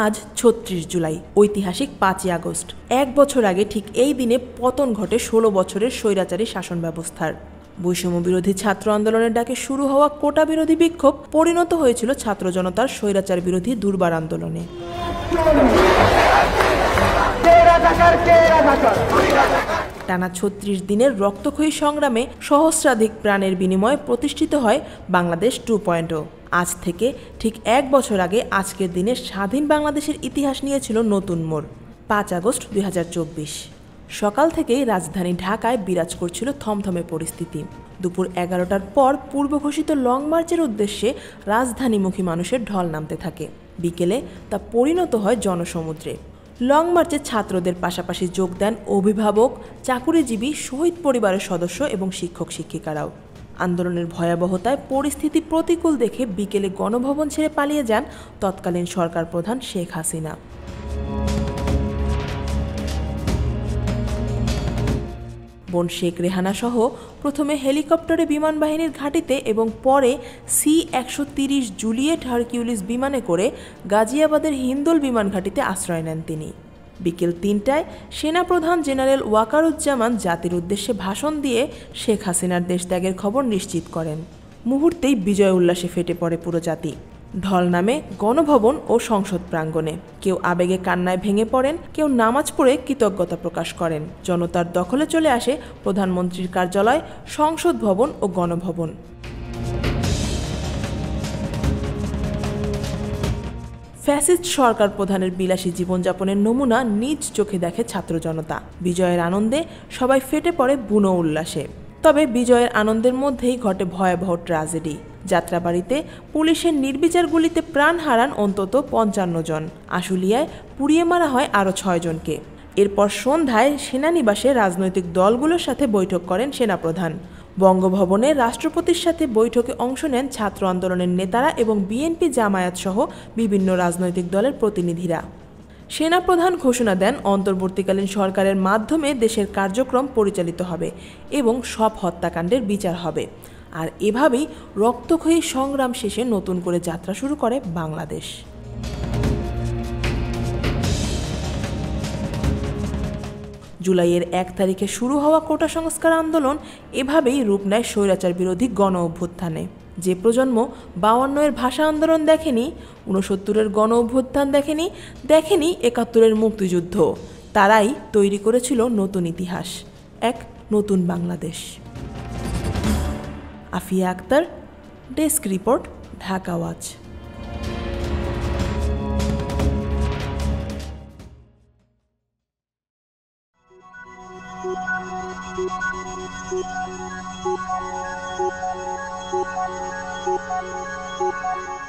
আজ ৩৬ জুলাই, ঐতিহাসিক ৫ই আগস্ট। এক বছর আগে ঠিক এই দিনে পতন ঘটে ১৬ বছরের স্বৈরাচারী শাসন ব্যবস্থার। বৈষম্য বিরোধী ছাত্র আন্দোলনের ডাকে শুরু হওয়া কোটা বিরোধী বিক্ষোভ পরিণত হয়েছিল ছাত্র জনতার স্বৈরাচার বিরোধী দুর্বার আন্দোলনে। টানা ৩৬ দিনের রক্তক্ষয়ী সংগ্রামে সহস্রাধিক প্রাণের বিনিময়ে প্রতিষ্ঠিত হয় বাংলাদেশ 2.0। আজ থেকে ঠিক এক বছর আগে আজকের দিনে স্বাধীন বাংলাদেশের ইতিহাস নিয়েছিল নতুন মোড়। ৫ আগস্ট ২০২৪ সকাল থেকেই রাজধানী ঢাকায় বিরাজ করছিল থমথমে পরিস্থিতি। দুপুর ১১টার পর পূর্ব ঘোষিত লং মার্চের উদ্দেশ্যে রাজধানীমুখী মানুষের ঢল নামতে থাকে। বিকেলে তা পরিণত হয় জনসমুদ্রে। লং মার্চে ছাত্রদের পাশাপাশি যোগ দেন অভিভাবক, চাকুরিজীবী, শহীদ পরিবারের সদস্য এবং শিক্ষক শিক্ষিকারাও। আন্দোলনের ভয়াবহতায় পরিস্থিতি প্রতিকূল দেখে বিকেলে গণভবন ছেড়ে পালিয়ে যান তৎকালীন সরকার প্রধান শেখ হাসিনা। বোন শেখ রেহানা সহ প্রথমে হেলিকপ্টারে বিমান বাহিনীর ঘাঁটিতে এবং পরে C-130 জুলিয়েট হারকিউলিস বিমানে করে গাজিয়াবাদের হিন্দল বিমান ঘাঁটিতে আশ্রয় নেন তিনি। বিকেল ৩টায় সেনাপ্রধান জেনারেল ওয়াকারুজ্জামান জাতির উদ্দেশ্যে ভাষণ দিয়ে শেখ হাসিনার দেশত্যাগের খবর নিশ্চিত করেন। মুহূর্তেই বিজয় উল্লাসে ফেটে পড়ে পুরো জাতি। ঢল নামে গণভবন ও সংসদ প্রাঙ্গণে। কেউ আবেগে কান্নায় ভেঙে পড়েন, কেউ নামাজ পড়ে কৃতজ্ঞতা প্রকাশ করেন। জনতার দখলে চলে আসে প্রধানমন্ত্রীর কার্যালয়, সংসদ ভবন ও গণভবন। ফ্যাসিস্ট সরকার প্রধানের বিলাসী জীবনযাপনের নমুনা নিজ চোখে দেখে ছাত্র জনতা। বিজয়ের আনন্দে সবাই ফেটে পড়ে বুনো উল্লাসে। তবে বিজয়ের আনন্দের মধ্যেই ঘটে ভয়াবহ ট্র্যাজেডি। যাত্রাবাড়িতে পুলিশের নির্বিচার গুলিতে প্রাণ হারান অন্তত ৫৫ জন। আশুলিয়ায় পুড়িয়ে মারা হয় আরও ৬ জনকে। এরপর সন্ধ্যায় সেনানিবাসে রাজনৈতিক দলগুলোর সাথে বৈঠক করেন সেনাপ্রধান। বঙ্গভবনে রাষ্ট্রপতির সাথে বৈঠকে অংশ নেন ছাত্র আন্দোলনের নেতারা এবং বিএনপি, জামায়াত সহ বিভিন্ন রাজনৈতিক দলের প্রতিনিধিরা। সেনাপ্রধান ঘোষণা দেন অন্তর্বর্তীকালীন সরকারের মাধ্যমে দেশের কার্যক্রম পরিচালিত হবে এবং সব হত্যাকাণ্ডের বিচার হবে। আর এভাবেই রক্তক্ষয়ী সংগ্রাম শেষে নতুন করে যাত্রা শুরু করে বাংলাদেশ। জুলাইয়ের ১ তারিখে শুরু হওয়া কোটা সংস্কার আন্দোলন এভাবেই রূপ নেয় স্বৈরাচার বিরোধী গণ অভ্যুত্থানে। যে প্রজন্ম ৫২-এর ভাষা আন্দোলন দেখেনি, ৬৯-এর গণ অভ্যুত্থান দেখেনি, ৭১-এর মুক্তিযুদ্ধ, তারাই তৈরি করেছিল নতুন ইতিহাস, এক নতুন Bangladesh. Afia Akter, desk report, Dhaka watch. Thank you.